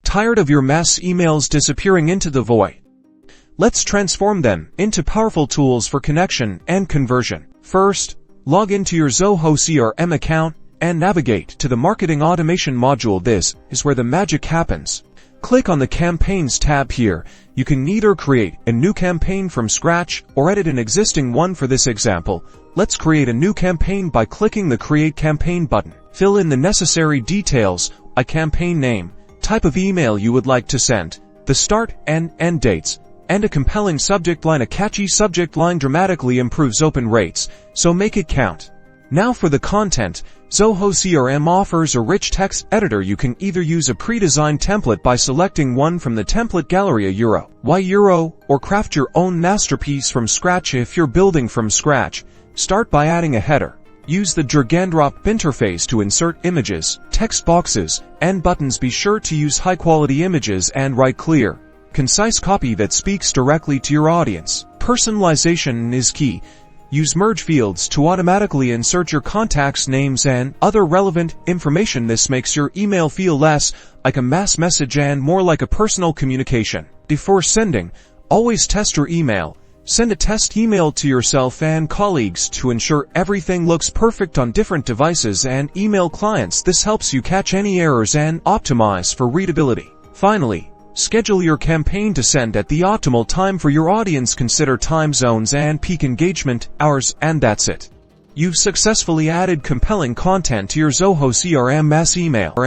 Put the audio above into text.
Tired of your mass emails disappearing into the void? Let's transform them into powerful tools for connection and conversion. First, log into your Zoho CRM account and navigate to the Marketing Automation module. This is where the magic happens. Click on the Campaigns tab here. You can either create a new campaign from scratch or edit an existing one. For this example, let's create a new campaign by clicking the Create Campaign button. Fill in the necessary details, a campaign name, type of email you would like to send, the start and end dates, and a compelling subject line. A catchy subject line dramatically improves open rates, so make it count. Now for the content, Zoho CRM offers a rich text editor. You can either use a pre-designed template by selecting one from the template gallery, or craft your own masterpiece from scratch. If you're building from scratch, start by adding a header. Use the drag-and-drop interface to insert images, text boxes, and buttons. Be sure to use high-quality images and write clear, concise copy that speaks directly to your audience. Personalization is key. Use merge fields to automatically insert your contacts' names and other relevant information. This makes your email feel less like a mass message and more like a personal communication. Before sending, always test your email. Send a test email to yourself and colleagues to ensure everything looks perfect on different devices and email clients. This helps you catch any errors and optimize for readability. Finally, schedule your campaign to send at the optimal time for your audience. Consider time zones and peak engagement hours, and that's it. You've successfully added compelling content to your Zoho CRM mass email